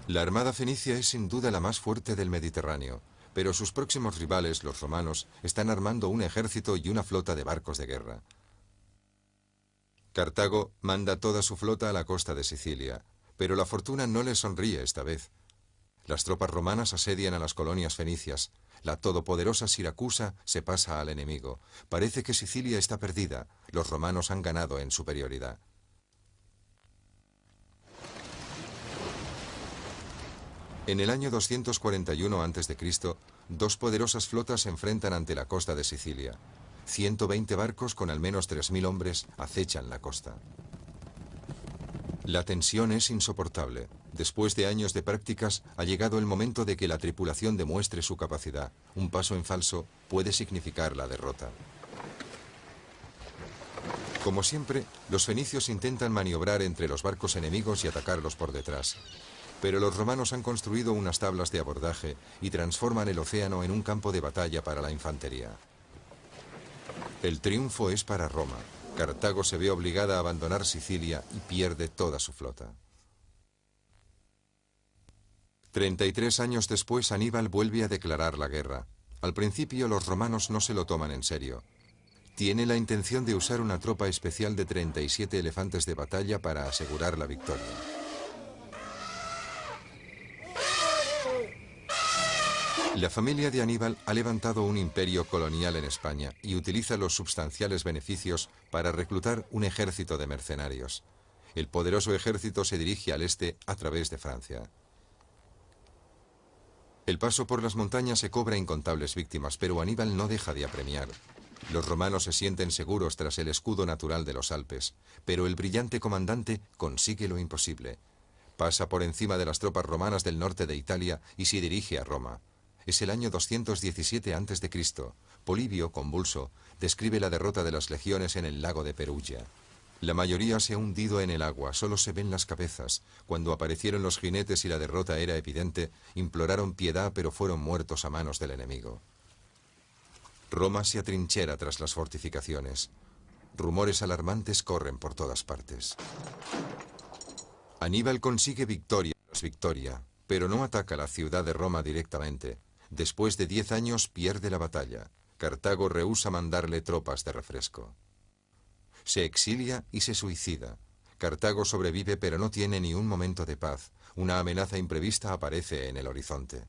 La armada fenicia es sin duda la más fuerte del Mediterráneo, pero sus próximos rivales, los romanos, están armando un ejército y una flota de barcos de guerra. Cartago manda toda su flota a la costa de Sicilia, pero la fortuna no le sonríe esta vez. Las tropas romanas asedian a las colonias fenicias. La todopoderosa Siracusa se pasa al enemigo. Parece que Sicilia está perdida. Los romanos han ganado en superioridad. En el año 241 a.C., dos poderosas flotas se enfrentan ante la costa de Sicilia. 120 barcos con al menos 3.000 hombres acechan la costa. La tensión es insoportable. Después de años de prácticas, ha llegado el momento de que la tripulación demuestre su capacidad. Un paso en falso puede significar la derrota. Como siempre, los fenicios intentan maniobrar entre los barcos enemigos y atacarlos por detrás. Pero los romanos han construido unas tablas de abordaje y transforman el océano en un campo de batalla para la infantería. El triunfo es para Roma. Cartago se ve obligada a abandonar Sicilia y pierde toda su flota. 33 años después, Aníbal vuelve a declarar la guerra. Al principio, los romanos no se lo toman en serio. Tiene la intención de usar una tropa especial de 37 elefantes de batalla para asegurar la victoria. La familia de Aníbal ha levantado un imperio colonial en España y utiliza los substanciales beneficios para reclutar un ejército de mercenarios. El poderoso ejército se dirige al este a través de Francia. El paso por las montañas se cobra incontables víctimas, pero Aníbal no deja de apremiar. Los romanos se sienten seguros tras el escudo natural de los Alpes, pero el brillante comandante consigue lo imposible. Pasa por encima de las tropas romanas del norte de Italia y se dirige a Roma. Es el año 217 a.C. Polibio, convulso, describe la derrota de las legiones en el lago de Perugia. La mayoría se ha hundido en el agua, solo se ven las cabezas. Cuando aparecieron los jinetes y la derrota era evidente, imploraron piedad, pero fueron muertos a manos del enemigo. Roma se atrinchera tras las fortificaciones. Rumores alarmantes corren por todas partes. Aníbal consigue victoria tras victoria, pero no ataca la ciudad de Roma directamente. Después de 10 años pierde la batalla. Cartago rehúsa mandarle tropas de refresco. Se exilia y se suicida. Cartago sobrevive, pero no tiene ni un momento de paz. Una amenaza imprevista aparece en el horizonte.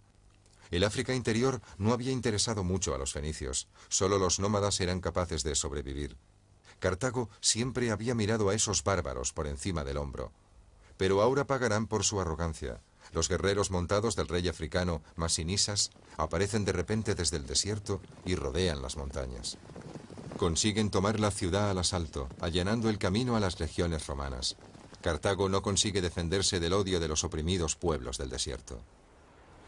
El África interior no había interesado mucho a los fenicios. Solo los nómadas eran capaces de sobrevivir. Cartago siempre había mirado a esos bárbaros por encima del hombro. Pero ahora pagarán por su arrogancia. Los guerreros montados del rey africano Masinisas aparecen de repente desde el desierto y rodean las montañas. Consiguen tomar la ciudad al asalto, allanando el camino a las legiones romanas. Cartago no consigue defenderse del odio de los oprimidos pueblos del desierto.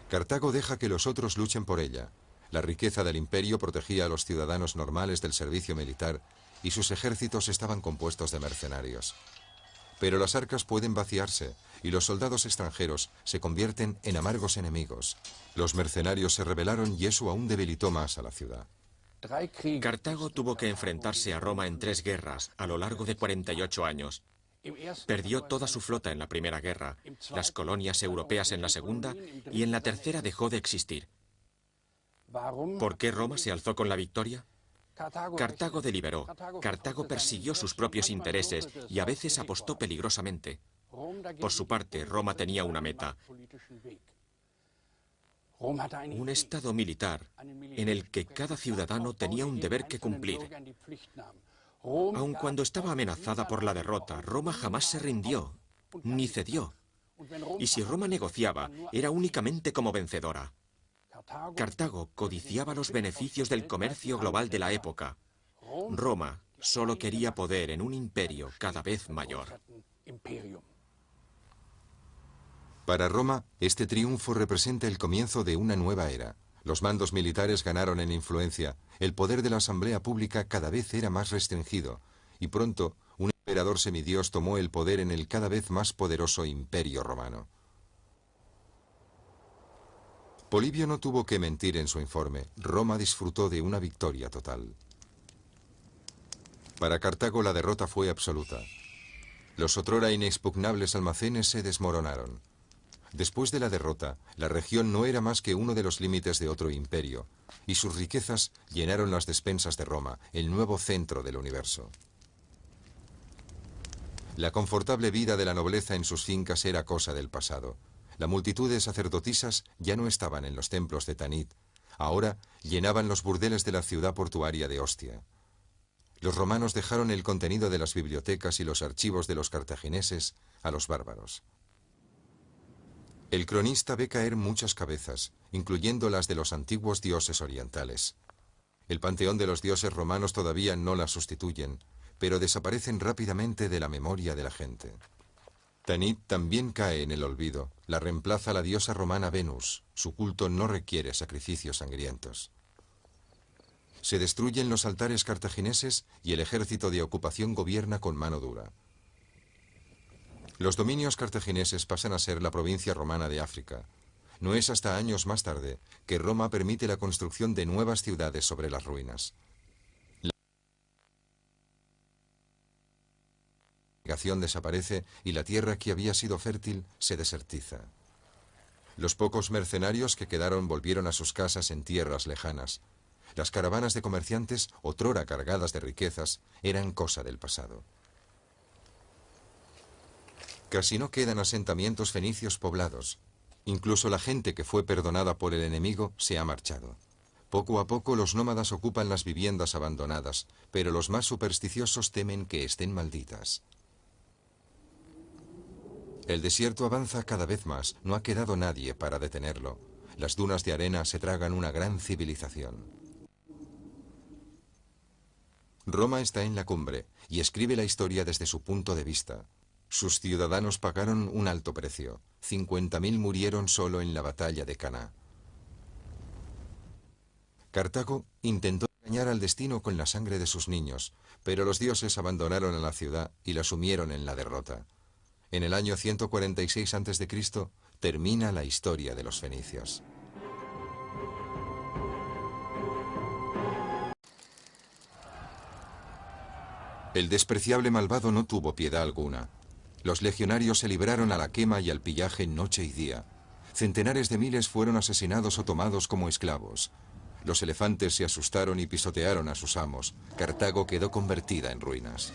Cartago deja que los otros luchen por ella. La riqueza del imperio protegía a los ciudadanos normales del servicio militar y sus ejércitos estaban compuestos de mercenarios. Pero las arcas pueden vaciarse y los soldados extranjeros se convierten en amargos enemigos. Los mercenarios se rebelaron y eso aún debilitó más a la ciudad. Cartago tuvo que enfrentarse a Roma en 3 guerras a lo largo de 48 años. Perdió toda su flota en la primera guerra, las colonias europeas en la segunda y en la tercera dejó de existir. ¿Por qué Roma se alzó con la victoria? Cartago deliberó. Cartago persiguió sus propios intereses y a veces apostó peligrosamente. Por su parte, Roma tenía una meta. Un estado militar en el que cada ciudadano tenía un deber que cumplir. Aun cuando estaba amenazada por la derrota, Roma jamás se rindió, ni cedió. Y si Roma negociaba, era únicamente como vencedora. Cartago codiciaba los beneficios del comercio global de la época. Roma solo quería poder en un imperio cada vez mayor. Para Roma, este triunfo representa el comienzo de una nueva era. Los mandos militares ganaron en influencia, el poder de la asamblea pública cada vez era más restringido, y pronto un emperador semidios tomó el poder en el cada vez más poderoso imperio romano. Polibio no tuvo que mentir en su informe. Roma disfrutó de una victoria total. Para Cartago la derrota fue absoluta. Los otrora inexpugnables almacenes se desmoronaron. Después de la derrota, la región no era más que uno de los límites de otro imperio, y sus riquezas llenaron las despensas de Roma, el nuevo centro del universo. La confortable vida de la nobleza en sus fincas era cosa del pasado. La multitud de sacerdotisas ya no estaban en los templos de Tanit, ahora llenaban los burdeles de la ciudad portuaria de Ostia. Los romanos dejaron el contenido de las bibliotecas y los archivos de los cartagineses a los bárbaros. El cronista ve caer muchas cabezas, incluyendo las de los antiguos dioses orientales. El panteón de los dioses romanos todavía no las sustituyen, pero desaparecen rápidamente de la memoria de la gente. Tanit también cae en el olvido. La reemplaza la diosa romana Venus. Su culto no requiere sacrificios sangrientos. Se destruyen los altares cartagineses y el ejército de ocupación gobierna con mano dura. Los dominios cartagineses pasan a ser la provincia romana de África. No es hasta años más tarde que Roma permite la construcción de nuevas ciudades sobre las ruinas. La navegación desaparece y la tierra que había sido fértil se desertiza. Los pocos mercenarios que quedaron volvieron a sus casas en tierras lejanas. Las caravanas de comerciantes, otrora cargadas de riquezas, eran cosa del pasado. Casi no quedan asentamientos fenicios poblados. Incluso la gente que fue perdonada por el enemigo se ha marchado. Poco a poco los nómadas ocupan las viviendas abandonadas, pero los más supersticiosos temen que estén malditas. El desierto avanza cada vez más, no ha quedado nadie para detenerlo. Las dunas de arena se tragan una gran civilización. Roma está en la cumbre y escribe la historia desde su punto de vista. Sus ciudadanos pagaron un alto precio. 50.000 murieron solo en la batalla de Caná. Cartago intentó engañar al destino con la sangre de sus niños, pero los dioses abandonaron a la ciudad y la sumieron en la derrota. En el año 146 a.C. termina la historia de los fenicios. El despreciable malvado no tuvo piedad alguna. Los legionarios se libraron a la quema y al pillaje noche y día. Centenares de miles fueron asesinados o tomados como esclavos. Los elefantes se asustaron y pisotearon a sus amos. Cartago quedó convertida en ruinas.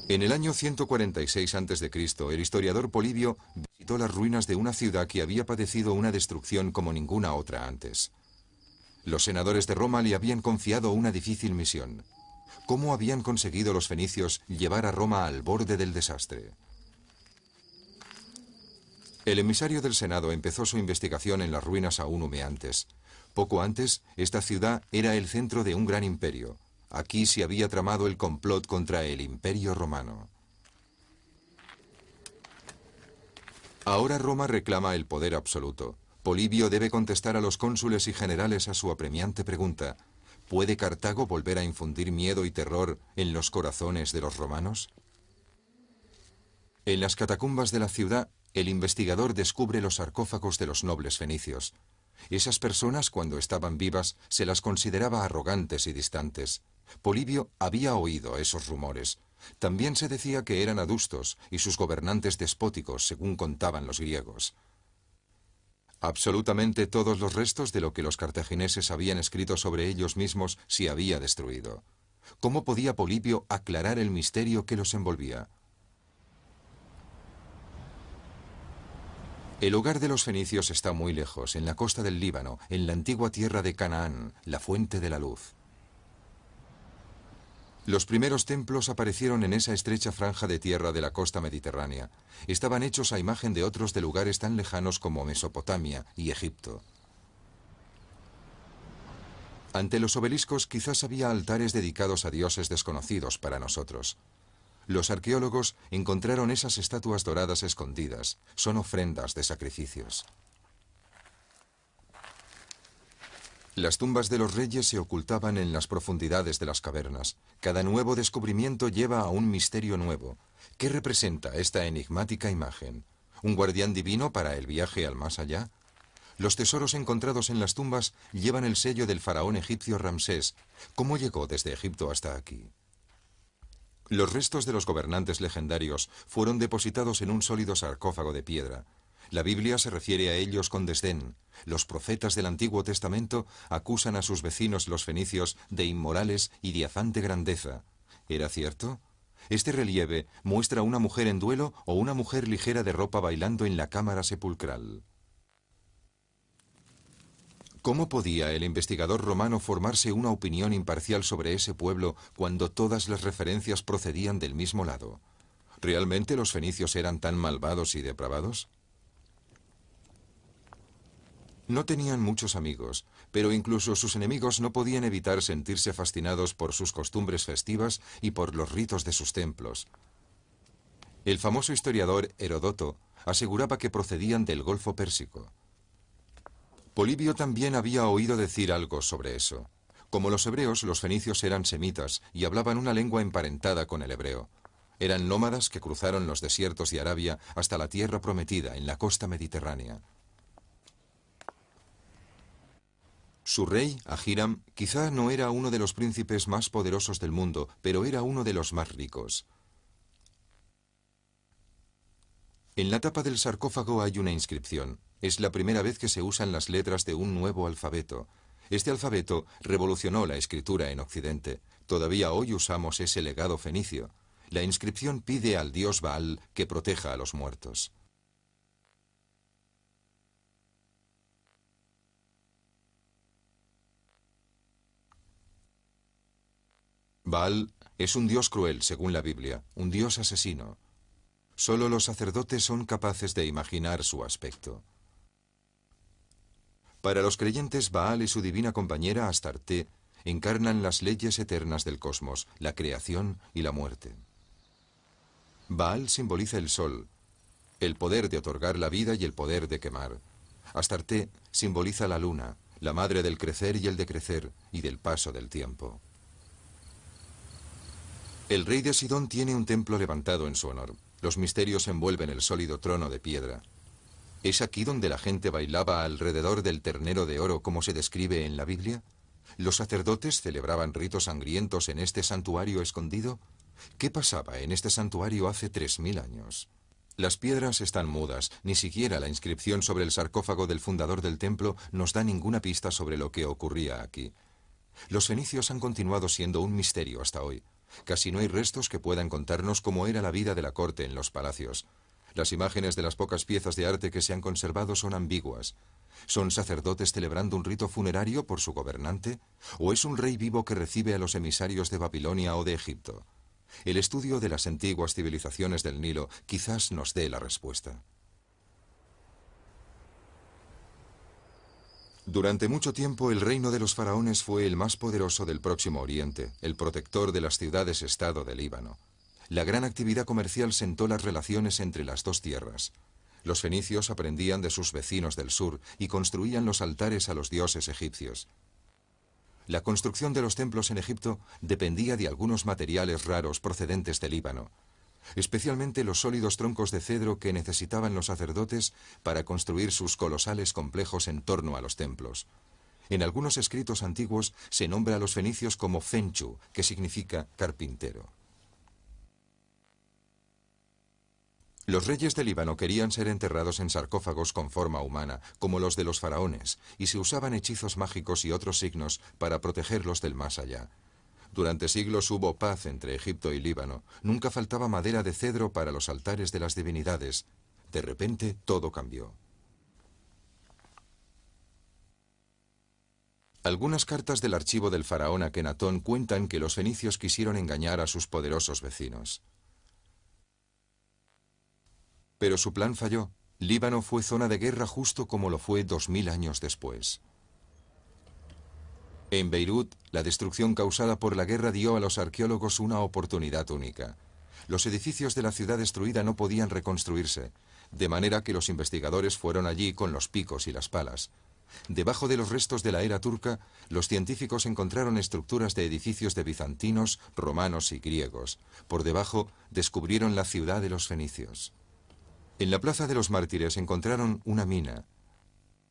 En el año 146 a.C., el historiador Polibio visitó las ruinas de una ciudad que había padecido una destrucción como ninguna otra antes. Los senadores de Roma le habían confiado una difícil misión. ¿Cómo habían conseguido los fenicios llevar a Roma al borde del desastre? El emisario del Senado empezó su investigación en las ruinas aún humeantes. Poco antes, esta ciudad era el centro de un gran imperio. Aquí se había tramado el complot contra el Imperio Romano. Ahora Roma reclama el poder absoluto. Polibio debe contestar a los cónsules y generales a su apremiante pregunta: ¿puede Cartago volver a infundir miedo y terror en los corazones de los romanos? En las catacumbas de la ciudad, el investigador descubre los sarcófagos de los nobles fenicios. Esas personas, cuando estaban vivas, se las consideraba arrogantes y distantes. Polibio había oído esos rumores. También se decía que eran adustos y sus gobernantes despóticos, según contaban los griegos. Absolutamente todos los restos de lo que los cartagineses habían escrito sobre ellos mismos se había destruido. ¿Cómo podía Polibio aclarar el misterio que los envolvía? El hogar de los fenicios está muy lejos, en la costa del Líbano, en la antigua tierra de Canaán, la fuente de la luz. Los primeros templos aparecieron en esa estrecha franja de tierra de la costa mediterránea. Estaban hechos a imagen de otros de lugares tan lejanos como Mesopotamia y Egipto. Ante los obeliscos quizás había altares dedicados a dioses desconocidos para nosotros. Los arqueólogos encontraron esas estatuas doradas escondidas. Son ofrendas de sacrificios. Las tumbas de los reyes se ocultaban en las profundidades de las cavernas. Cada nuevo descubrimiento lleva a un misterio nuevo. ¿Qué representa esta enigmática imagen? ¿Un guardián divino para el viaje al más allá? Los tesoros encontrados en las tumbas llevan el sello del faraón egipcio Ramsés. ¿Cómo llegó desde Egipto hasta aquí? Los restos de los gobernantes legendarios fueron depositados en un sólido sarcófago de piedra. La Biblia se refiere a ellos con desdén. Los profetas del Antiguo Testamento acusan a sus vecinos los fenicios de inmorales y de afante grandeza. ¿Era cierto? Este relieve muestra a una mujer en duelo o una mujer ligera de ropa bailando en la cámara sepulcral. ¿Cómo podía el investigador romano formarse una opinión imparcial sobre ese pueblo cuando todas las referencias procedían del mismo lado? ¿Realmente los fenicios eran tan malvados y depravados? No tenían muchos amigos, pero incluso sus enemigos no podían evitar sentirse fascinados por sus costumbres festivas y por los ritos de sus templos. El famoso historiador Heródoto aseguraba que procedían del Golfo Pérsico. Polibio también había oído decir algo sobre eso. Como los hebreos, los fenicios eran semitas y hablaban una lengua emparentada con el hebreo. Eran nómadas que cruzaron los desiertos de Arabia hasta la tierra prometida en la costa mediterránea. Su rey, Ahiram, quizá no era uno de los príncipes más poderosos del mundo, pero era uno de los más ricos. En la tapa del sarcófago hay una inscripción. Es la primera vez que se usan las letras de un nuevo alfabeto. Este alfabeto revolucionó la escritura en Occidente. Todavía hoy usamos ese legado fenicio. La inscripción pide al dios Baal que proteja a los muertos. Baal es un dios cruel, según la Biblia, un dios asesino. Solo los sacerdotes son capaces de imaginar su aspecto. Para los creyentes, Baal y su divina compañera Astarte encarnan las leyes eternas del cosmos, la creación y la muerte. Baal simboliza el sol, el poder de otorgar la vida y el poder de quemar. Astarte simboliza la luna, la madre del crecer y el decrecer y del paso del tiempo. El rey de Sidón tiene un templo levantado en su honor. Los misterios envuelven el sólido trono de piedra. ¿Es aquí donde la gente bailaba alrededor del ternero de oro como se describe en la Biblia? ¿Los sacerdotes celebraban ritos sangrientos en este santuario escondido? ¿Qué pasaba en este santuario hace 3000 años? Las piedras están mudas, ni siquiera la inscripción sobre el sarcófago del fundador del templo nos da ninguna pista sobre lo que ocurría aquí. Los fenicios han continuado siendo un misterio hasta hoy. Casi no hay restos que puedan contarnos cómo era la vida de la corte en los palacios. Las imágenes de las pocas piezas de arte que se han conservado son ambiguas. ¿Son sacerdotes celebrando un rito funerario por su gobernante? ¿O es un rey vivo que recibe a los emisarios de Babilonia o de Egipto? El estudio de las antiguas civilizaciones del Nilo quizás nos dé la respuesta. Durante mucho tiempo el reino de los faraones fue el más poderoso del Próximo Oriente, el protector de las ciudades-estado del Líbano. La gran actividad comercial sentó las relaciones entre las dos tierras. Los fenicios aprendían de sus vecinos del sur y construían los altares a los dioses egipcios. La construcción de los templos en Egipto dependía de algunos materiales raros procedentes del Líbano, especialmente los sólidos troncos de cedro que necesitaban los sacerdotes para construir sus colosales complejos en torno a los templos. En algunos escritos antiguos se nombra a los fenicios como Fenchu, que significa carpintero. Los reyes del Líbano querían ser enterrados en sarcófagos con forma humana, como los de los faraones, y se usaban hechizos mágicos y otros signos para protegerlos del más allá. Durante siglos hubo paz entre Egipto y Líbano. Nunca faltaba madera de cedro para los altares de las divinidades. De repente, todo cambió. Algunas cartas del archivo del faraón Akenatón cuentan que los fenicios quisieron engañar a sus poderosos vecinos. Pero su plan falló. Líbano fue zona de guerra justo como lo fue 2000 años después. En Beirut, la destrucción causada por la guerra dio a los arqueólogos una oportunidad única. Los edificios de la ciudad destruida no podían reconstruirse, de manera que los investigadores fueron allí con los picos y las palas. Debajo de los restos de la era turca, los científicos encontraron estructuras de edificios de bizantinos, romanos y griegos. Por debajo, descubrieron la ciudad de los fenicios. En la Plaza de los Mártires encontraron una mina.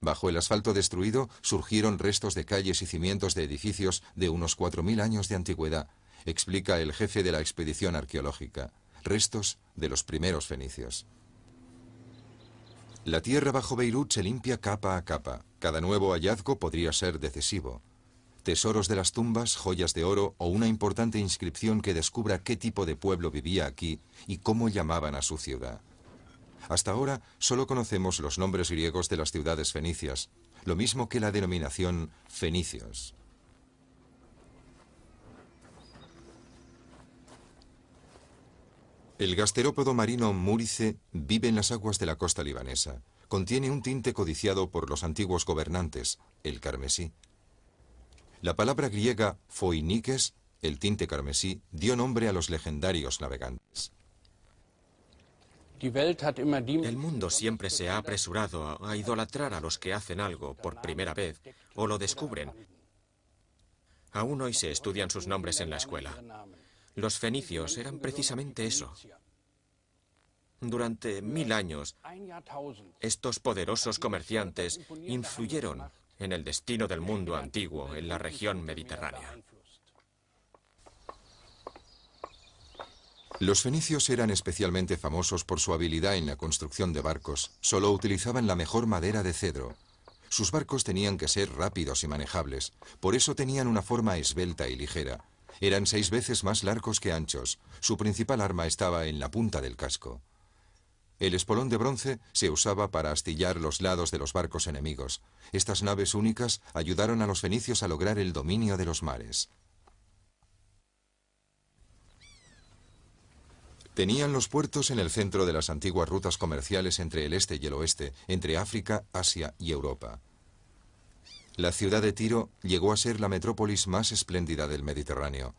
Bajo el asfalto destruido surgieron restos de calles y cimientos de edificios de unos 4000 años de antigüedad. explica el jefe de la expedición arqueológica. Restos de los primeros fenicios. La tierra bajo Beirut se limpia capa a capa. Cada nuevo hallazgo podría ser decisivo. Tesoros de las tumbas, joyas de oro o una importante inscripción que descubra qué tipo de pueblo vivía aquí y cómo llamaban a su ciudad. Hasta ahora solo conocemos los nombres griegos de las ciudades fenicias, lo mismo que la denominación fenicios. El gasterópodo marino múrice vive en las aguas de la costa libanesa. Contiene un tinte codiciado por los antiguos gobernantes, el carmesí. La palabra griega phoinikes, el tinte carmesí, dio nombre a los legendarios navegantes. El mundo siempre se ha apresurado a idolatrar a los que hacen algo por primera vez o lo descubren. Aún hoy se estudian sus nombres en la escuela. Los fenicios eran precisamente eso. Durante 1000 años, estos poderosos comerciantes influyeron en el destino del mundo antiguo en la región mediterránea. Los fenicios eran especialmente famosos por su habilidad en la construcción de barcos. Solo utilizaban la mejor madera de cedro. Sus barcos tenían que ser rápidos y manejables. Por eso tenían una forma esbelta y ligera. Eran 6 veces más largos que anchos. Su principal arma estaba en la punta del casco. El espolón de bronce se usaba para astillar los lados de los barcos enemigos. Estas naves únicas ayudaron a los fenicios a lograr el dominio de los mares. Tenían los puertos en el centro de las antiguas rutas comerciales entre el este y el oeste, entre África, Asia y Europa. La ciudad de Tiro llegó a ser la metrópolis más espléndida del Mediterráneo.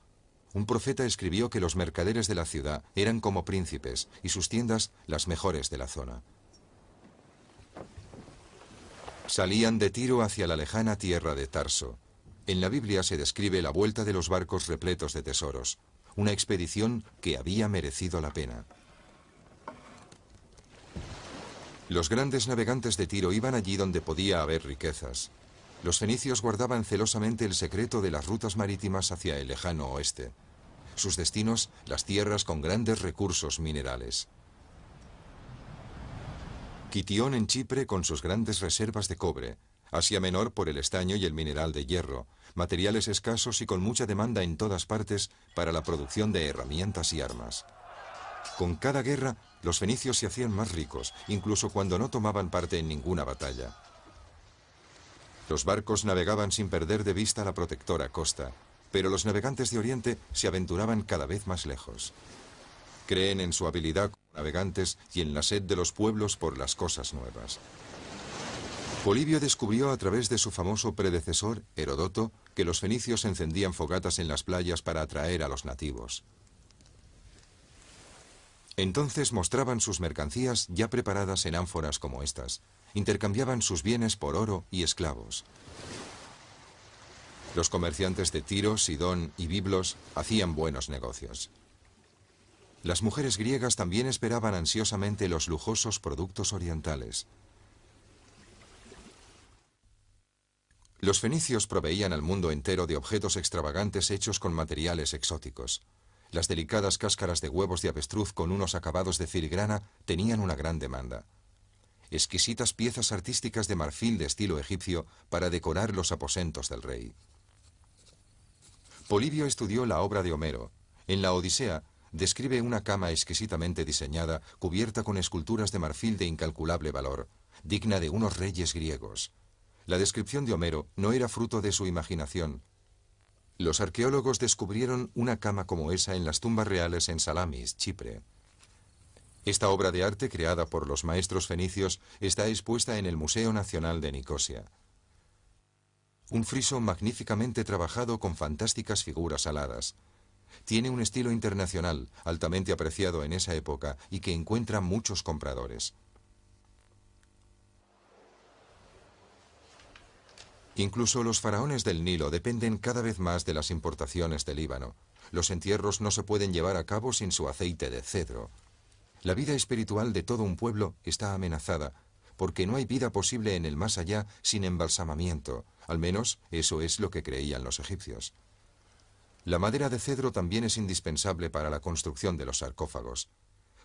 Un profeta escribió que los mercaderes de la ciudad eran como príncipes y sus tiendas las mejores de la zona. Salían de Tiro hacia la lejana tierra de Tarso. En la Biblia se describe la vuelta de los barcos repletos de tesoros. Una expedición que había merecido la pena. Los grandes navegantes de Tiro iban allí donde podía haber riquezas. Los fenicios guardaban celosamente el secreto de las rutas marítimas hacia el lejano oeste. Sus destinos, las tierras con grandes recursos minerales. Kitión en Chipre con sus grandes reservas de cobre. Asia Menor por el estaño y el mineral de hierro. Materiales escasos y con mucha demanda en todas partes para la producción de herramientas y armas. Con cada guerra, los fenicios se hacían más ricos, incluso cuando no tomaban parte en ninguna batalla. Los barcos navegaban sin perder de vista la protectora costa, pero los navegantes de Oriente se aventuraban cada vez más lejos. Creen en su habilidad como navegantes y en la sed de los pueblos por las cosas nuevas. Polibio descubrió a través de su famoso predecesor, Herodoto, que los fenicios encendían fogatas en las playas para atraer a los nativos. Entonces mostraban sus mercancías ya preparadas en ánforas como estas. Intercambiaban sus bienes por oro y esclavos. Los comerciantes de Tiro, Sidón y Biblos hacían buenos negocios. Las mujeres griegas también esperaban ansiosamente los lujosos productos orientales. Los fenicios proveían al mundo entero de objetos extravagantes hechos con materiales exóticos. Las delicadas cáscaras de huevos de avestruz con unos acabados de filigrana tenían una gran demanda. Exquisitas piezas artísticas de marfil de estilo egipcio para decorar los aposentos del rey. Polibio estudió la obra de Homero. En la Odisea describe una cama exquisitamente diseñada, cubierta con esculturas de marfil de incalculable valor, digna de unos reyes griegos. La descripción de Homero no era fruto de su imaginación. Los arqueólogos descubrieron una cama como esa en las tumbas reales en Salamis, Chipre. Esta obra de arte, creada por los maestros fenicios, está expuesta en el Museo Nacional de Nicosia. Un friso magníficamente trabajado con fantásticas figuras aladas. Tiene un estilo internacional, altamente apreciado en esa época y que encuentra muchos compradores. Incluso los faraones del Nilo dependen cada vez más de las importaciones del Líbano. Los entierros no se pueden llevar a cabo sin su aceite de cedro. La vida espiritual de todo un pueblo está amenazada, porque no hay vida posible en el más allá sin embalsamamiento. Al menos eso es lo que creían los egipcios. La madera de cedro también es indispensable para la construcción de los sarcófagos.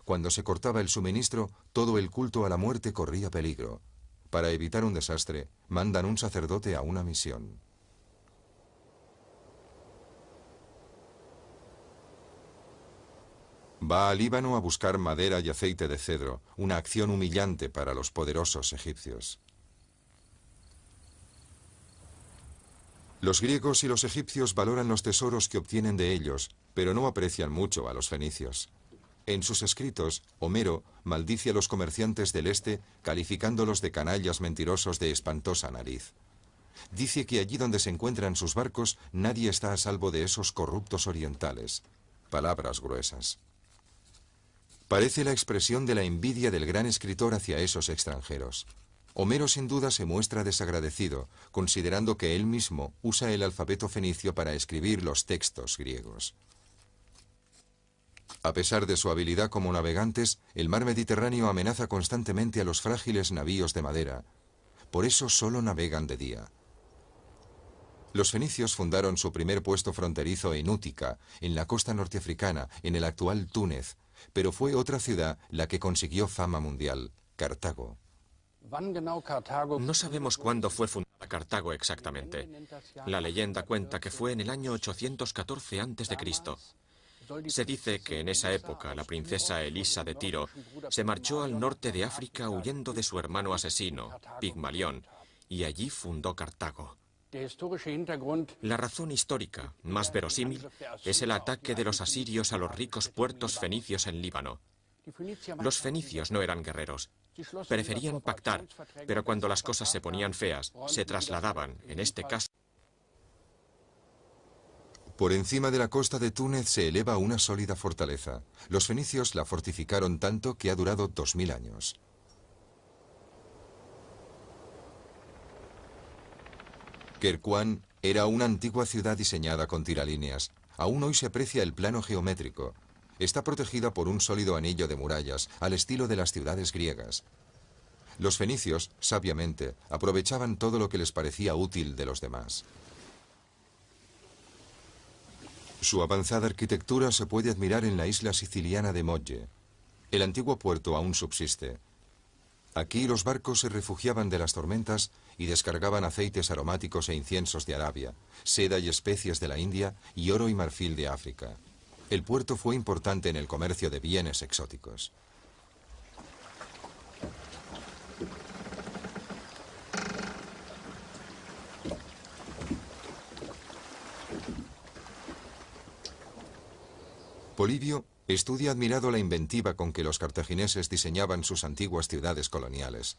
Cuando se cortaba el suministro, todo el culto a la muerte corría peligro. Para evitar un desastre, mandan un sacerdote a una misión. Va al Líbano a buscar madera y aceite de cedro, una acción humillante para los poderosos egipcios. Los griegos y los egipcios valoran los tesoros que obtienen de ellos, pero no aprecian mucho a los fenicios. En sus escritos, Homero maldice a los comerciantes del este, calificándolos de canallas mentirosos de espantosa nariz. Dice que allí donde se encuentran sus barcos, nadie está a salvo de esos corruptos orientales. Palabras gruesas. Parece la expresión de la envidia del gran escritor hacia esos extranjeros. Homero sin duda se muestra desagradecido, considerando que él mismo usa el alfabeto fenicio para escribir los textos griegos. A pesar de su habilidad como navegantes, el mar Mediterráneo amenaza constantemente a los frágiles navíos de madera. Por eso solo navegan de día. Los fenicios fundaron su primer puesto fronterizo en Útica, en la costa norteafricana, en el actual Túnez, pero fue otra ciudad la que consiguió fama mundial, Cartago. No sabemos cuándo fue fundada Cartago exactamente. La leyenda cuenta que fue en el año 814 a.C. Se dice que en esa época la princesa Elisa de Tiro se marchó al norte de África huyendo de su hermano asesino, Pigmalión, y allí fundó Cartago. La razón histórica, más verosímil, es el ataque de los asirios a los ricos puertos fenicios en Líbano. Los fenicios no eran guerreros. Preferían pactar, pero cuando las cosas se ponían feas, se trasladaban, en este caso. Por encima de la costa de Túnez se eleva una sólida fortaleza. Los fenicios la fortificaron tanto que ha durado 2000 años. Quercuán era una antigua ciudad diseñada con tiralíneas. Aún hoy se aprecia el plano geométrico. Está protegida por un sólido anillo de murallas, al estilo de las ciudades griegas. Los fenicios, sabiamente, aprovechaban todo lo que les parecía útil de los demás. Su avanzada arquitectura se puede admirar en la isla siciliana de Mogge. El antiguo puerto aún subsiste. Aquí los barcos se refugiaban de las tormentas y descargaban aceites aromáticos e inciensos de Arabia, seda y especies de la India y oro y marfil de África. El puerto fue importante en el comercio de bienes exóticos. Polibio estudia admirado la inventiva con que los cartagineses diseñaban sus antiguas ciudades coloniales.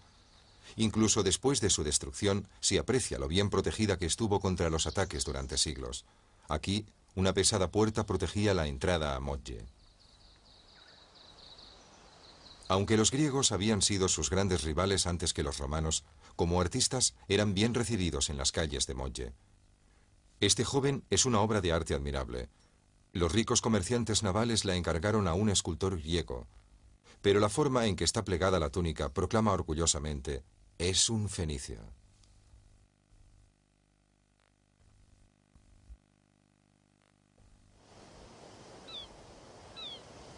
Incluso después de su destrucción, se aprecia lo bien protegida que estuvo contra los ataques durante siglos. Aquí, una pesada puerta protegía la entrada a Mogge. Aunque los griegos habían sido sus grandes rivales antes que los romanos, como artistas eran bien recibidos en las calles de Mogge. Este joven es una obra de arte admirable. Los ricos comerciantes navales la encargaron a un escultor griego, pero la forma en que está plegada la túnica proclama orgullosamente: es un fenicio.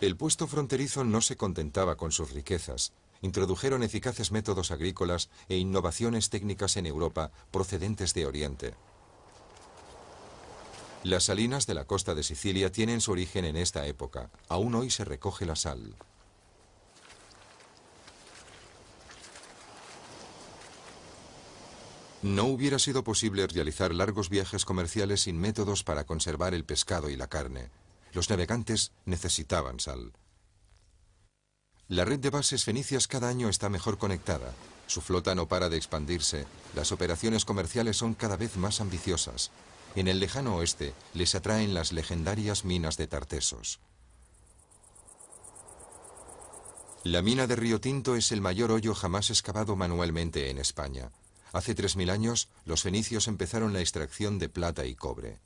El puesto fronterizo no se contentaba con sus riquezas. Introdujeron eficaces métodos agrícolas e innovaciones técnicas en Europa procedentes de Oriente. Las salinas de la costa de Sicilia tienen su origen en esta época. Aún hoy se recoge la sal. No hubiera sido posible realizar largos viajes comerciales sin métodos para conservar el pescado y la carne. Los navegantes necesitaban sal. La red de bases fenicias cada año está mejor conectada. Su flota no para de expandirse. Las operaciones comerciales son cada vez más ambiciosas. En el lejano oeste les atraen las legendarias minas de Tartesos. La mina de Río Tinto es el mayor hoyo jamás excavado manualmente en España. Hace 3000 años, los fenicios empezaron la extracción de plata y cobre.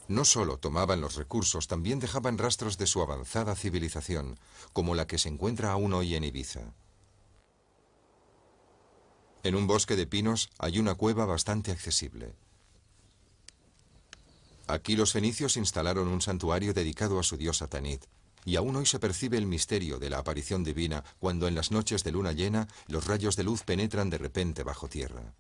No solo tomaban los recursos, también dejaban rastros de su avanzada civilización, como la que se encuentra aún hoy en Ibiza. En un bosque de pinos hay una cueva bastante accesible. Aquí los fenicios instalaron un santuario dedicado a su diosa Tanit, y aún hoy se percibe el misterio de la aparición divina cuando en las noches de luna llena los rayos de luz penetran de repente bajo tierra.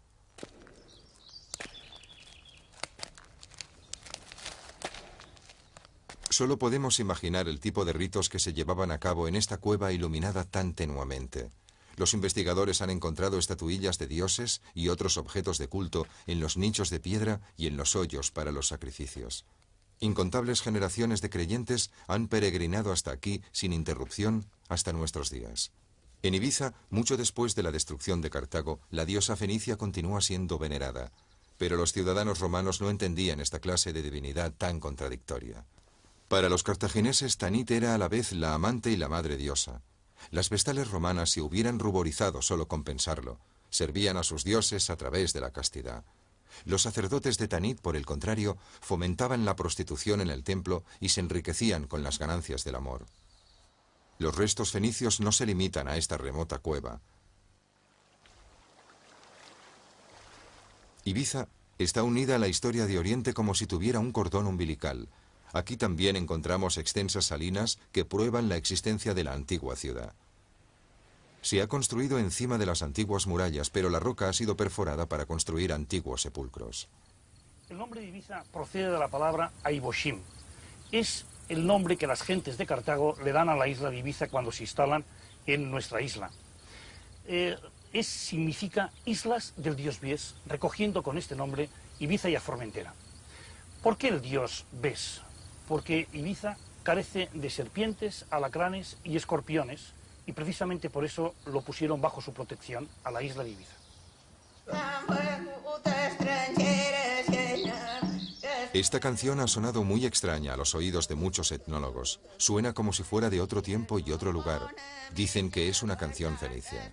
Solo podemos imaginar el tipo de ritos que se llevaban a cabo en esta cueva iluminada tan tenuamente. Los investigadores han encontrado estatuillas de dioses y otros objetos de culto en los nichos de piedra y en los hoyos para los sacrificios. Incontables generaciones de creyentes han peregrinado hasta aquí sin interrupción hasta nuestros días. En Ibiza, mucho después de la destrucción de Cartago, la diosa fenicia continúa siendo venerada, pero los ciudadanos romanos no entendían esta clase de divinidad tan contradictoria. Para los cartagineses, Tanit era a la vez la amante y la madre diosa. Las vestales romanas se hubieran ruborizado solo con pensarlo. Servían a sus dioses a través de la castidad. Los sacerdotes de Tanit, por el contrario, fomentaban la prostitución en el templo y se enriquecían con las ganancias del amor. Los restos fenicios no se limitan a esta remota cueva. Ibiza está unida a la historia de Oriente como si tuviera un cordón umbilical. Aquí también encontramos extensas salinas que prueban la existencia de la antigua ciudad. Se ha construido encima de las antiguas murallas, pero la roca ha sido perforada para construir antiguos sepulcros. El nombre de Ibiza procede de la palabra Aiboshim. Es el nombre que las gentes de Cartago le dan a la isla de Ibiza cuando se instalan en nuestra isla. Significa islas del dios Bes, recogiendo con este nombre Ibiza y a Formentera. ¿Por qué el dios Bes? Porque Ibiza carece de serpientes, alacranes y escorpiones, y precisamente por eso lo pusieron bajo su protección a la isla de Ibiza. Esta canción ha sonado muy extraña a los oídos de muchos etnólogos. Suena como si fuera de otro tiempo y otro lugar. Dicen que es una canción fenicia.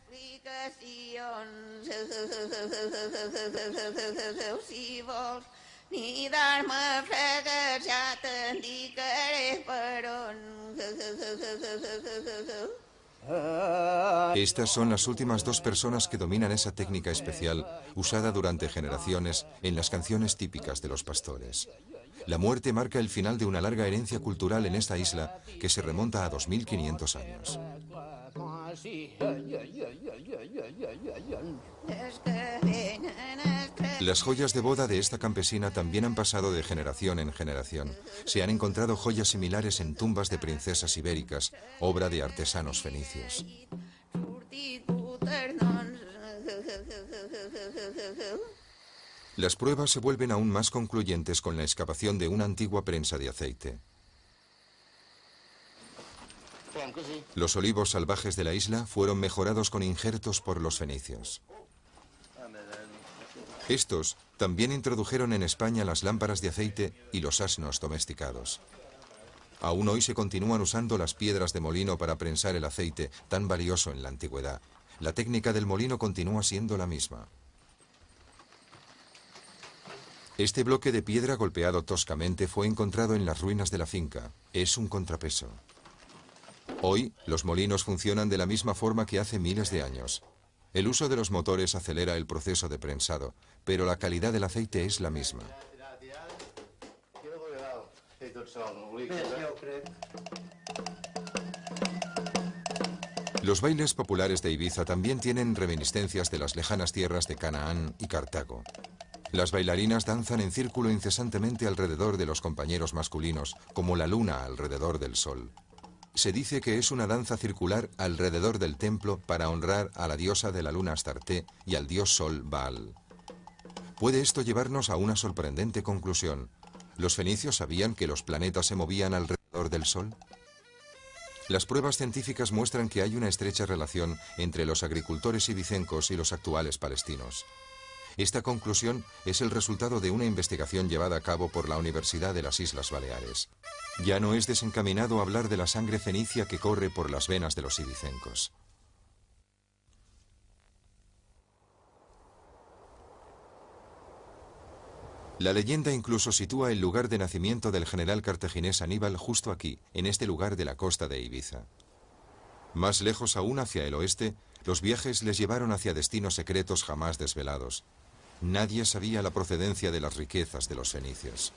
Estas son las últimas dos personas que dominan esa técnica especial usada durante generaciones en las canciones típicas de los pastores. La muerte marca el final de una larga herencia cultural en esta isla que se remonta a 2500 años. Las joyas de boda de esta campesina también han pasado de generación en generación. Se han encontrado joyas similares en tumbas de princesas ibéricas, obra de artesanos fenicios. Las pruebas se vuelven aún más concluyentes con la excavación de una antigua prensa de aceite. Los olivos salvajes de la isla fueron mejorados con injertos por los fenicios. Estos también introdujeron en España las lámparas de aceite y los asnos domesticados. Aún hoy se continúan usando las piedras de molino para prensar el aceite, tan valioso en la antigüedad. La técnica del molino continúa siendo la misma. Este bloque de piedra golpeado toscamente fue encontrado en las ruinas de la finca. Es un contrapeso. Hoy, los molinos funcionan de la misma forma que hace miles de años. El uso de los motores acelera el proceso de prensado, pero la calidad del aceite es la misma. Los bailes populares de Ibiza también tienen reminiscencias de las lejanas tierras de Canaán y Cartago. Las bailarinas danzan en círculo incesantemente alrededor de los compañeros masculinos, como la luna alrededor del sol. Se dice que es una danza circular alrededor del templo para honrar a la diosa de la luna Astarte y al dios sol Baal. ¿Puede esto llevarnos a una sorprendente conclusión? ¿Los fenicios sabían que los planetas se movían alrededor del sol? Las pruebas científicas muestran que hay una estrecha relación entre los agricultores ibicencos y los actuales palestinos. Esta conclusión es el resultado de una investigación llevada a cabo por la Universidad de las Islas Baleares. Ya no es desencaminado hablar de la sangre fenicia que corre por las venas de los ibicencos. La leyenda incluso sitúa el lugar de nacimiento del general cartaginés Aníbal justo aquí, en este lugar de la costa de Ibiza. Más lejos aún, hacia el oeste, los viajes les llevaron hacia destinos secretos jamás desvelados. Nadie sabía la procedencia de las riquezas de los fenicios.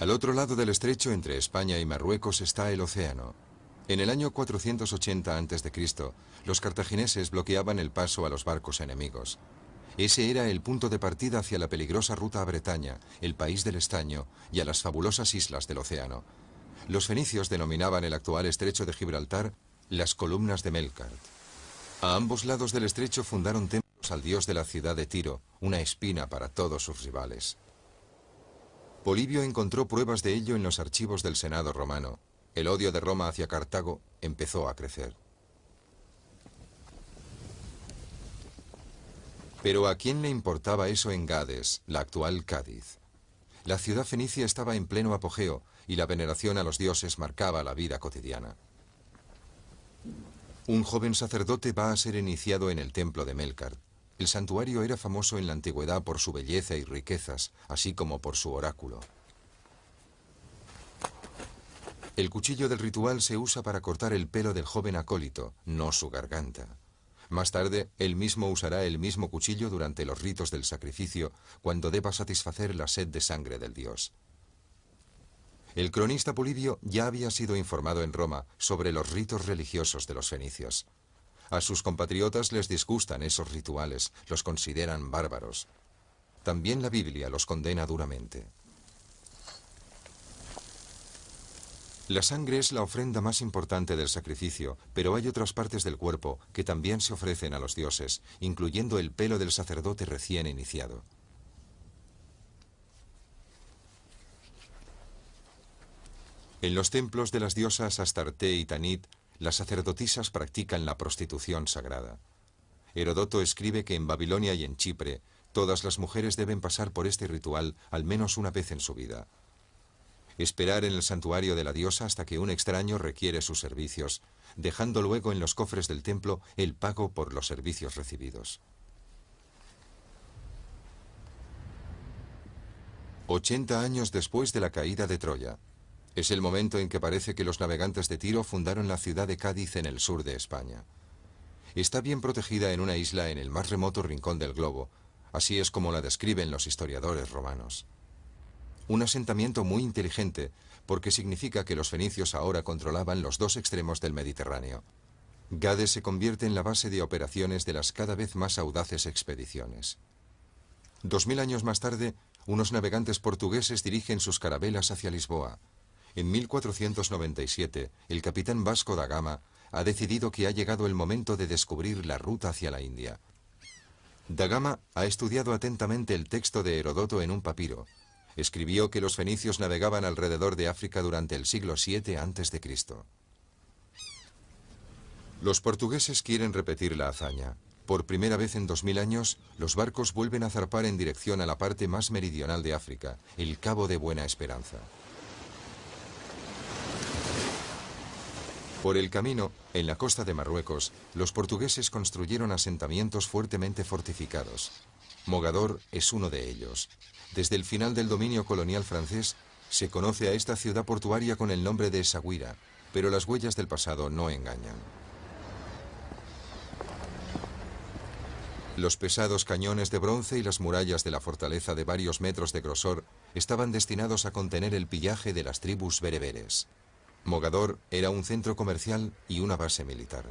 Al otro lado del estrecho, entre España y Marruecos, está el océano. En el año 480 a.C., los cartagineses bloqueaban el paso a los barcos enemigos. Ese era el punto de partida hacia la peligrosa ruta a Bretaña, el país del estaño y a las fabulosas islas del océano. Los fenicios denominaban el actual estrecho de Gibraltar las columnas de Melkart. A ambos lados del estrecho fundaron templos al dios de la ciudad de Tiro, una espina para todos sus rivales. Polibio encontró pruebas de ello en los archivos del Senado romano. El odio de Roma hacia Cartago empezó a crecer. Pero ¿a quién le importaba eso en Gades, la actual Cádiz? La ciudad fenicia estaba en pleno apogeo y la veneración a los dioses marcaba la vida cotidiana. Un joven sacerdote va a ser iniciado en el templo de Melkart. El santuario era famoso en la antigüedad por su belleza y riquezas, así como por su oráculo. El cuchillo del ritual se usa para cortar el pelo del joven acólito, no su garganta. Más tarde, él mismo usará el mismo cuchillo durante los ritos del sacrificio, cuando deba satisfacer la sed de sangre del dios. El cronista Polibio ya había sido informado en Roma sobre los ritos religiosos de los fenicios. A sus compatriotas les disgustan esos rituales, los consideran bárbaros. También la Biblia los condena duramente. La sangre es la ofrenda más importante del sacrificio, pero hay otras partes del cuerpo que también se ofrecen a los dioses, incluyendo el pelo del sacerdote recién iniciado. En los templos de las diosas Astarte y Tanit, las sacerdotisas practican la prostitución sagrada. Heródoto escribe que en Babilonia y en Chipre, todas las mujeres deben pasar por este ritual al menos una vez en su vida. Esperar en el santuario de la diosa hasta que un extraño requiere sus servicios, dejando luego en los cofres del templo el pago por los servicios recibidos. 80 años después de la caída de Troya. Es el momento en que parece que los navegantes de Tiro fundaron la ciudad de Cádiz en el sur de España. Está bien protegida en una isla en el más remoto rincón del globo, así es como la describen los historiadores romanos. Un asentamiento muy inteligente, porque significa que los fenicios ahora controlaban los dos extremos del Mediterráneo. Gades se convierte en la base de operaciones de las cada vez más audaces expediciones. 2000 años más tarde, unos navegantes portugueses dirigen sus carabelas hacia Lisboa. En 1497, el capitán Vasco da Gama ha decidido que ha llegado el momento de descubrir la ruta hacia la India. Da Gama ha estudiado atentamente el texto de Heródoto en un papiro. Escribió que los fenicios navegaban alrededor de África durante el siglo VII a.C. Los portugueses quieren repetir la hazaña. Por primera vez en 2000 años, los barcos vuelven a zarpar en dirección a la parte más meridional de África, el Cabo de Buena Esperanza. Por el camino, en la costa de Marruecos, los portugueses construyeron asentamientos fuertemente fortificados. Mogador es uno de ellos. Desde el final del dominio colonial francés, se conoce a esta ciudad portuaria con el nombre de Essaouira, pero las huellas del pasado no engañan. Los pesados cañones de bronce y las murallas de la fortaleza de varios metros de grosor estaban destinados a contener el pillaje de las tribus bereberes. Mogador era un centro comercial y una base militar.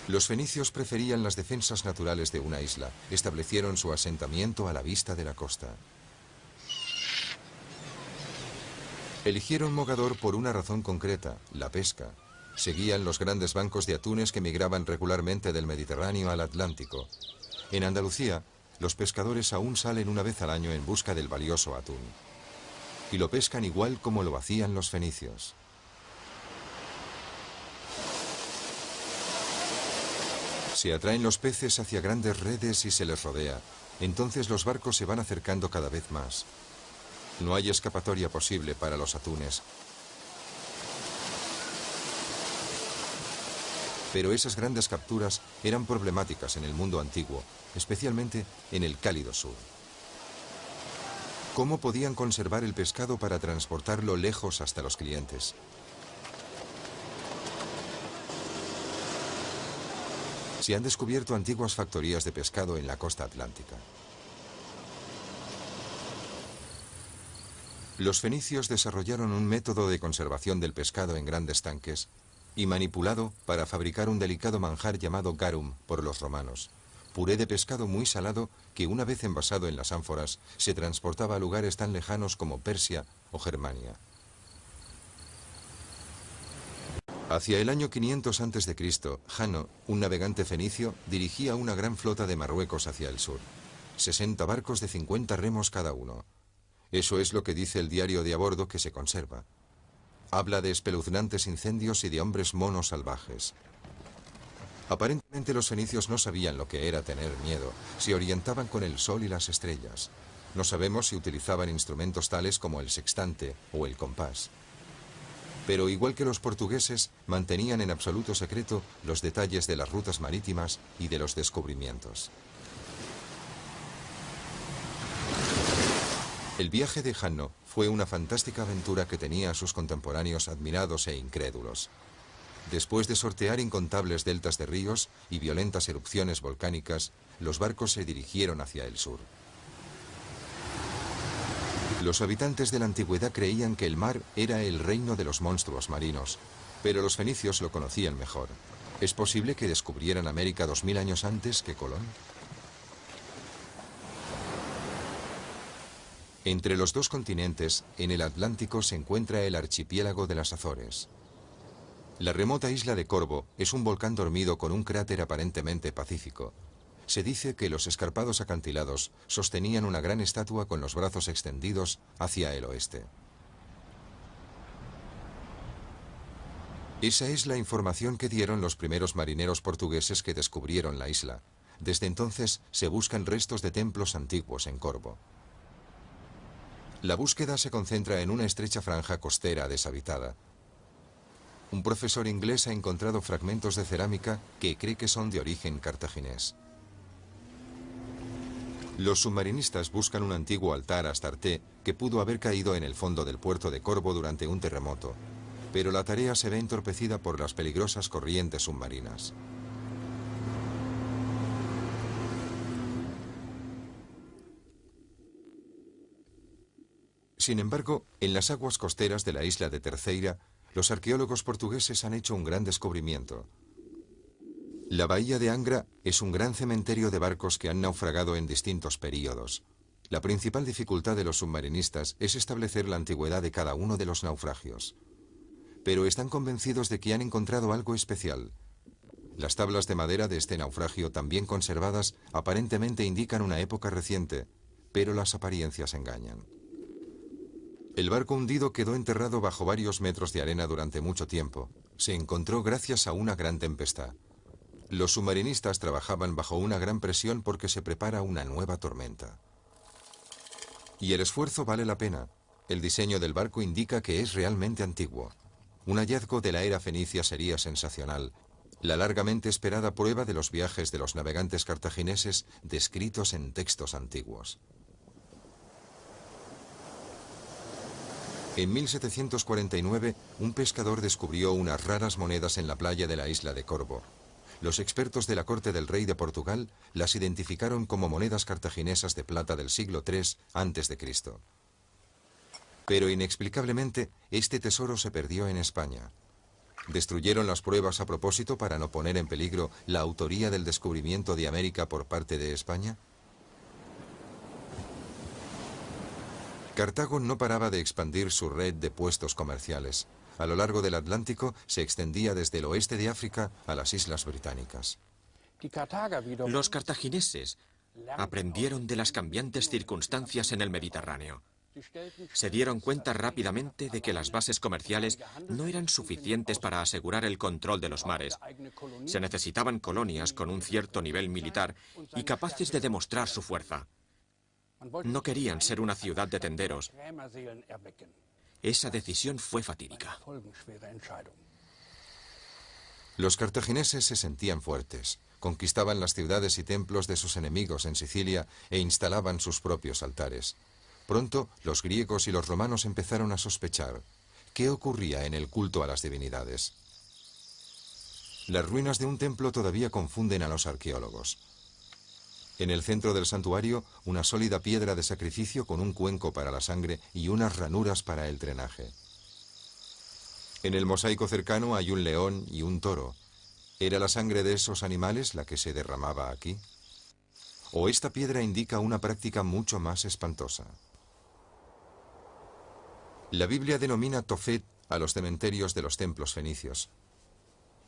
Los fenicios preferían las defensas naturales de una isla. Establecieron su asentamiento a la vista de la costa. Eligieron Mogador por una razón concreta, la pesca. Seguían los grandes bancos de atunes que migraban regularmente del Mediterráneo al Atlántico. En Andalucía, los pescadores aún salen una vez al año en busca del valioso atún. Y lo pescan igual como lo hacían los fenicios. Se atraen los peces hacia grandes redes y se les rodea. Entonces los barcos se van acercando cada vez más. No hay escapatoria posible para los atunes. Pero esas grandes capturas eran problemáticas en el mundo antiguo, especialmente en el cálido sur. ¿Cómo podían conservar el pescado para transportarlo lejos hasta los clientes? Se han descubierto antiguas factorías de pescado en la costa atlántica. Los fenicios desarrollaron un método de conservación del pescado en grandes tanques y manipulado para fabricar un delicado manjar llamado garum por los romanos, puré de pescado muy salado que una vez envasado en las ánforas se transportaba a lugares tan lejanos como Persia o Germania. Hacia el año 500 a.C., Jano, un navegante fenicio, dirigía una gran flota de Marruecos hacia el sur. 60 barcos de 50 remos cada uno. Eso es lo que dice el diario de a bordo que se conserva. Habla de espeluznantes incendios y de hombres monos salvajes. Aparentemente los fenicios no sabían lo que era tener miedo, se orientaban con el sol y las estrellas. No sabemos si utilizaban instrumentos tales como el sextante o el compás. Pero igual que los portugueses, mantenían en absoluto secreto los detalles de las rutas marítimas y de los descubrimientos. El viaje de Jano fue una fantástica aventura que tenía a sus contemporáneos admirados e incrédulos. Después de sortear incontables deltas de ríos y violentas erupciones volcánicas, los barcos se dirigieron hacia el sur. Los habitantes de la antigüedad creían que el mar era el reino de los monstruos marinos, pero los fenicios lo conocían mejor. ¿Es posible que descubrieran América 2000 años antes que Colón? Entre los dos continentes, en el Atlántico, se encuentra el archipiélago de las Azores. La remota isla de Corvo es un volcán dormido con un cráter aparentemente pacífico. Se dice que los escarpados acantilados sostenían una gran estatua con los brazos extendidos hacia el oeste. Esa es la información que dieron los primeros marineros portugueses que descubrieron la isla. Desde entonces se buscan restos de templos antiguos en Corvo. La búsqueda se concentra en una estrecha franja costera deshabitada. Un profesor inglés ha encontrado fragmentos de cerámica que cree que son de origen cartaginés. Los submarinistas buscan un antiguo altar a Astarte que pudo haber caído en el fondo del puerto de Corvo durante un terremoto, pero la tarea se ve entorpecida por las peligrosas corrientes submarinas. Sin embargo, en las aguas costeras de la isla de Terceira, los arqueólogos portugueses han hecho un gran descubrimiento. La bahía de Angra es un gran cementerio de barcos que han naufragado en distintos períodos. La principal dificultad de los submarinistas es establecer la antigüedad de cada uno de los naufragios. Pero están convencidos de que han encontrado algo especial. Las tablas de madera de este naufragio, también conservadas, aparentemente indican una época reciente, pero las apariencias engañan. El barco hundido quedó enterrado bajo varios metros de arena durante mucho tiempo. Se encontró gracias a una gran tempestad. Los submarinistas trabajaban bajo una gran presión porque se prepara una nueva tormenta. Y el esfuerzo vale la pena. El diseño del barco indica que es realmente antiguo. Un hallazgo de la era fenicia sería sensacional. La largamente esperada prueba de los viajes de los navegantes cartagineses descritos en textos antiguos. En 1749, un pescador descubrió unas raras monedas en la playa de la isla de Corvo. Los expertos de la corte del rey de Portugal las identificaron como monedas cartaginesas de plata del siglo III a.C. Pero inexplicablemente, este tesoro se perdió en España. ¿Destruyeron las pruebas a propósito para no poner en peligro la autoría del descubrimiento de América por parte de España? Cartago no paraba de expandir su red de puestos comerciales. A lo largo del Atlántico se extendía desde el oeste de África a las Islas Británicas. Los cartagineses aprendieron de las cambiantes circunstancias en el Mediterráneo. Se dieron cuenta rápidamente de que las bases comerciales no eran suficientes para asegurar el control de los mares. Se necesitaban colonias con un cierto nivel militar y capaces de demostrar su fuerza. No querían ser una ciudad de tenderos. Esa decisión fue fatídica. Los cartagineses se sentían fuertes, conquistaban las ciudades y templos de sus enemigos en Sicilia e instalaban sus propios altares. Pronto, los griegos y los romanos empezaron a sospechar. ¿Qué ocurría en el culto a las divinidades? Las ruinas de un templo todavía confunden a los arqueólogos. En el centro del santuario, una sólida piedra de sacrificio con un cuenco para la sangre y unas ranuras para el drenaje. En el mosaico cercano hay un león y un toro. ¿Era la sangre de esos animales la que se derramaba aquí? ¿O esta piedra indica una práctica mucho más espantosa? La Biblia denomina Tofet a los cementerios de los templos fenicios.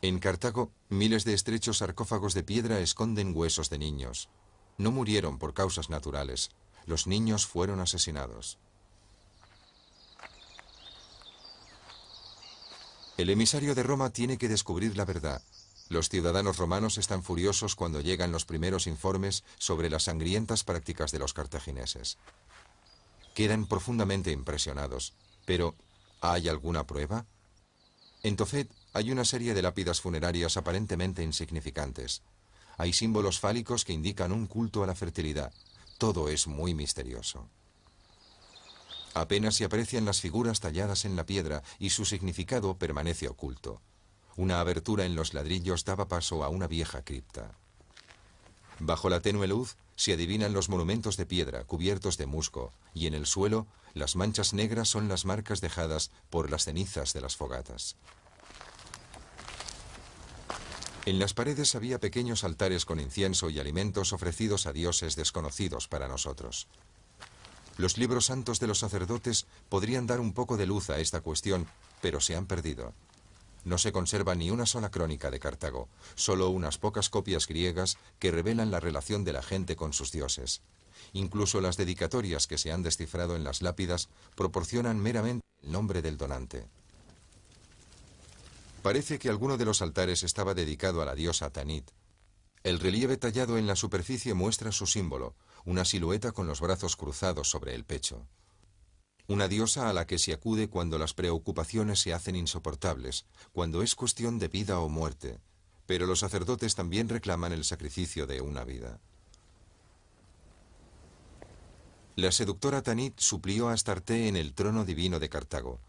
En Cartago, miles de estrechos sarcófagos de piedra esconden huesos de niños. No murieron por causas naturales. Los niños fueron asesinados. El emisario de Roma tiene que descubrir la verdad. Los ciudadanos romanos están furiosos cuando llegan los primeros informes sobre las sangrientas prácticas de los cartagineses. Quedan profundamente impresionados. Pero, ¿hay alguna prueba? En Tofet hay una serie de lápidas funerarias aparentemente insignificantes. Hay símbolos fálicos que indican un culto a la fertilidad. Todo es muy misterioso. Apenas se aprecian las figuras talladas en la piedra y su significado permanece oculto. Una abertura en los ladrillos daba paso a una vieja cripta. Bajo la tenue luz se adivinan los monumentos de piedra cubiertos de musgo, y en el suelo las manchas negras son las marcas dejadas por las cenizas de las fogatas. En las paredes había pequeños altares con incienso y alimentos ofrecidos a dioses desconocidos para nosotros. Los libros santos de los sacerdotes podrían dar un poco de luz a esta cuestión, pero se han perdido. No se conserva ni una sola crónica de Cartago, solo unas pocas copias griegas que revelan la relación de la gente con sus dioses. Incluso las dedicatorias que se han descifrado en las lápidas proporcionan meramente el nombre del donante. Parece que alguno de los altares estaba dedicado a la diosa Tanit. El relieve tallado en la superficie muestra su símbolo, una silueta con los brazos cruzados sobre el pecho. Una diosa a la que se acude cuando las preocupaciones se hacen insoportables, cuando es cuestión de vida o muerte. Pero los sacerdotes también reclaman el sacrificio de una vida. La seductora Tanit suplió a Astarte en el trono divino de Cartago.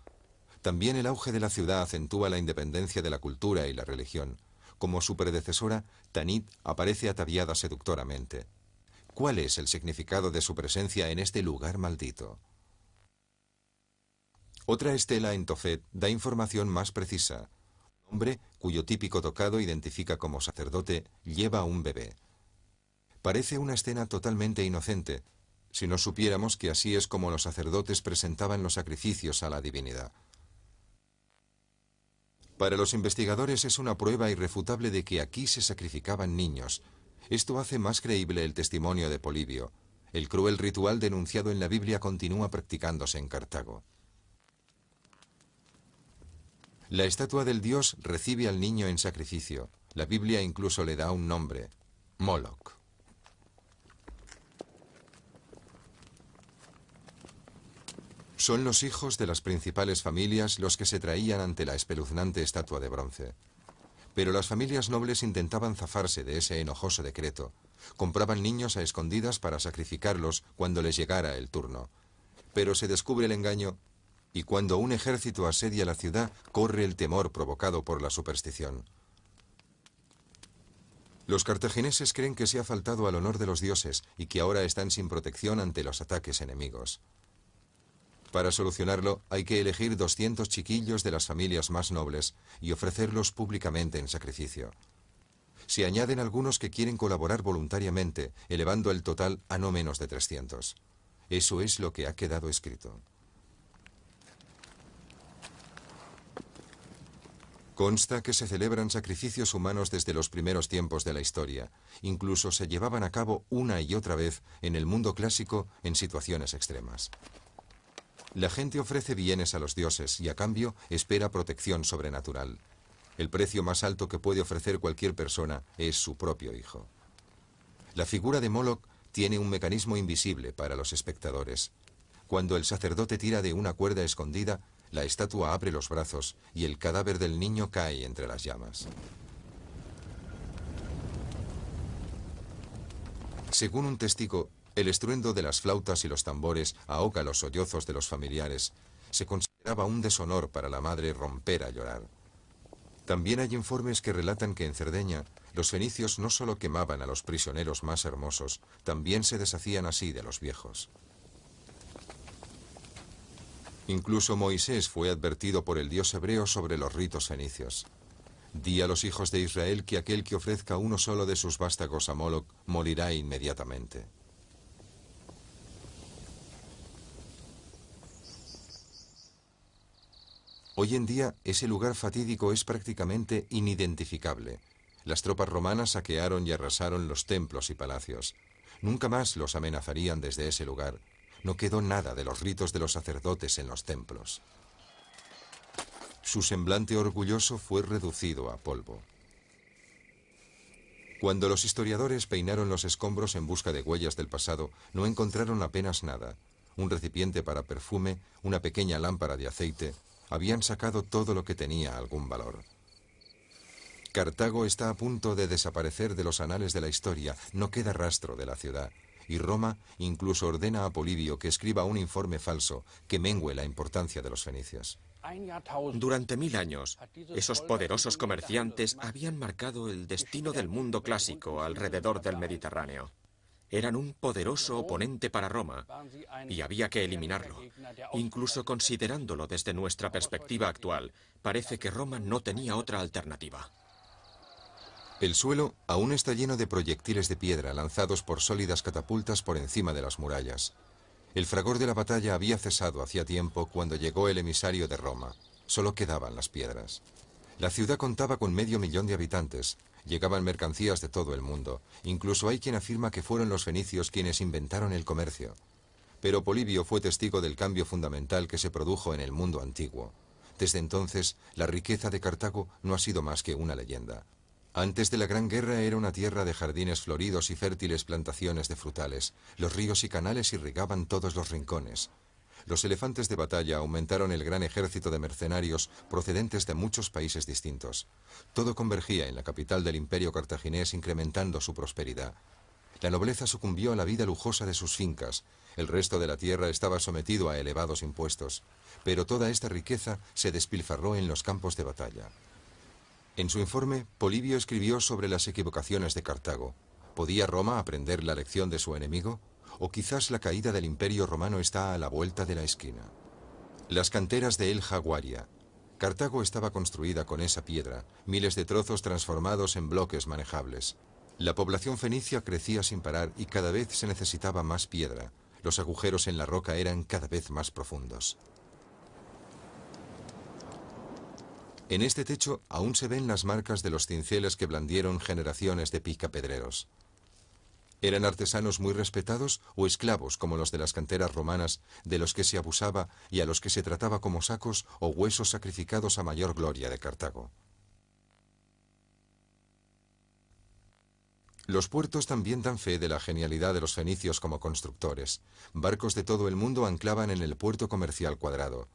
También el auge de la ciudad acentúa la independencia de la cultura y la religión. Como su predecesora, Tanit aparece ataviada seductoramente. ¿Cuál es el significado de su presencia en este lugar maldito? Otra estela en Tofet da información más precisa. Un hombre, cuyo típico tocado identifica como sacerdote, lleva a un bebé. Parece una escena totalmente inocente, si no supiéramos que así es como los sacerdotes presentaban los sacrificios a la divinidad. Para los investigadores es una prueba irrefutable de que aquí se sacrificaban niños. Esto hace más creíble el testimonio de Polibio. El cruel ritual denunciado en la Biblia continúa practicándose en Cartago. La estatua del dios recibe al niño en sacrificio. La Biblia incluso le da un nombre: Moloch. Son los hijos de las principales familias los que se traían ante la espeluznante estatua de bronce. Pero las familias nobles intentaban zafarse de ese enojoso decreto. Compraban niños a escondidas para sacrificarlos cuando les llegara el turno. Pero se descubre el engaño, y cuando un ejército asedia la ciudad, corre el temor provocado por la superstición. Los cartagineses creen que se ha faltado al honor de los dioses y que ahora están sin protección ante los ataques enemigos. Para solucionarlo, hay que elegir 200 chiquillos de las familias más nobles y ofrecerlos públicamente en sacrificio. Se añaden algunos que quieren colaborar voluntariamente, elevando el total a no menos de 300. Eso es lo que ha quedado escrito. Consta que se celebran sacrificios humanos desde los primeros tiempos de la historia. Incluso se llevaban a cabo una y otra vez en el mundo clásico en situaciones extremas. La gente ofrece bienes a los dioses y a cambio espera protección sobrenatural. El precio más alto que puede ofrecer cualquier persona es su propio hijo. La figura de Moloch tiene un mecanismo invisible para los espectadores. Cuando el sacerdote tira de una cuerda escondida, la estatua abre los brazos y el cadáver del niño cae entre las llamas. Según un testigo, el estruendo de las flautas y los tambores ahoga los sollozos de los familiares. Se consideraba un deshonor para la madre romper a llorar. También hay informes que relatan que en Cerdeña los fenicios no solo quemaban a los prisioneros más hermosos, también se deshacían así de los viejos. Incluso Moisés fue advertido por el dios hebreo sobre los ritos fenicios. Di a los hijos de Israel que aquel que ofrezca uno solo de sus vástagos a Moloc morirá inmediatamente. Hoy en día, ese lugar fatídico es prácticamente inidentificable. Las tropas romanas saquearon y arrasaron los templos y palacios. Nunca más los amenazarían desde ese lugar. No quedó nada de los ritos de los sacerdotes en los templos. Su semblante orgulloso fue reducido a polvo. Cuando los historiadores peinaron los escombros en busca de huellas del pasado, no encontraron apenas nada. Un recipiente para perfume, una pequeña lámpara de aceite. Habían sacado todo lo que tenía algún valor. Cartago está a punto de desaparecer de los anales de la historia, no queda rastro de la ciudad, y Roma incluso ordena a Polibio que escriba un informe falso que mengue la importancia de los fenicios. Durante 1000 años, esos poderosos comerciantes habían marcado el destino del mundo clásico alrededor del Mediterráneo. Eran un poderoso oponente para Roma y había que eliminarlo. Incluso considerándolo desde nuestra perspectiva actual, parece que Roma no tenía otra alternativa. El suelo aún está lleno de proyectiles de piedra lanzados por sólidas catapultas por encima de las murallas. El fragor de la batalla había cesado hacía tiempo cuando llegó el emisario de Roma. Solo quedaban las piedras. La ciudad contaba con 500.000 de habitantes. Llegaban mercancías de todo el mundo. Incluso hay quien afirma que fueron los fenicios quienes inventaron el comercio. Pero Polibio fue testigo del cambio fundamental que se produjo en el mundo antiguo. Desde entonces, la riqueza de Cartago no ha sido más que una leyenda. Antes de la Gran Guerra era una tierra de jardines floridos y fértiles plantaciones de frutales. Los ríos y canales irrigaban todos los rincones. Los elefantes de batalla aumentaron el gran ejército de mercenarios procedentes de muchos países distintos. Todo convergía en la capital del imperio cartaginés, incrementando su prosperidad. La nobleza sucumbió a la vida lujosa de sus fincas. El resto de la tierra estaba sometido a elevados impuestos. Pero toda esta riqueza se despilfarró en los campos de batalla. En su informe, Polibio escribió sobre las equivocaciones de Cartago. ¿Podía Roma aprender la lección de su enemigo? ¿O quizás la caída del imperio romano está a la vuelta de la esquina? Las canteras de El Jaguaria. Cartago estaba construida con esa piedra, miles de trozos transformados en bloques manejables. La población fenicia crecía sin parar y cada vez se necesitaba más piedra. Los agujeros en la roca eran cada vez más profundos. En este techo aún se ven las marcas de los cinceles que blandieron generaciones de picapedreros. ¿Eran artesanos muy respetados o esclavos como los de las canteras romanas, de los que se abusaba y a los que se trataba como sacos o huesos sacrificados a mayor gloria de Cartago? Los puertos también dan fe de la genialidad de los fenicios como constructores. Barcos de todo el mundo anclaban en el puerto comercial cuadrado.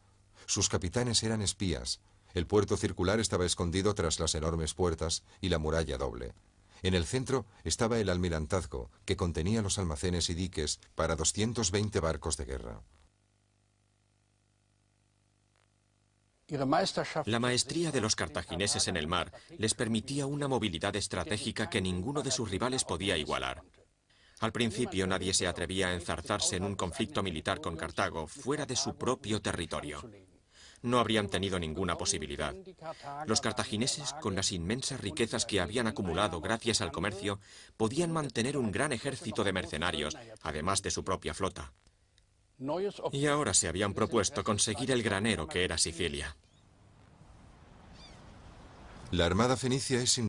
Sus capitanes eran espías. El puerto circular estaba escondido tras las enormes puertas y la muralla doble. En el centro estaba el almirantazgo, que contenía los almacenes y diques para 220 barcos de guerra. La maestría de los cartagineses en el mar les permitía una movilidad estratégica que ninguno de sus rivales podía igualar. Al principio nadie se atrevía a enzarzarse en un conflicto militar con Cartago fuera de su propio territorio. No habrían tenido ninguna posibilidad. Los cartagineses, con las inmensas riquezas que habían acumulado gracias al comercio, podían mantener un gran ejército de mercenarios, además de su propia flota. Y ahora se habían propuesto conseguir el granero que era Sicilia. La armada fenicia es sin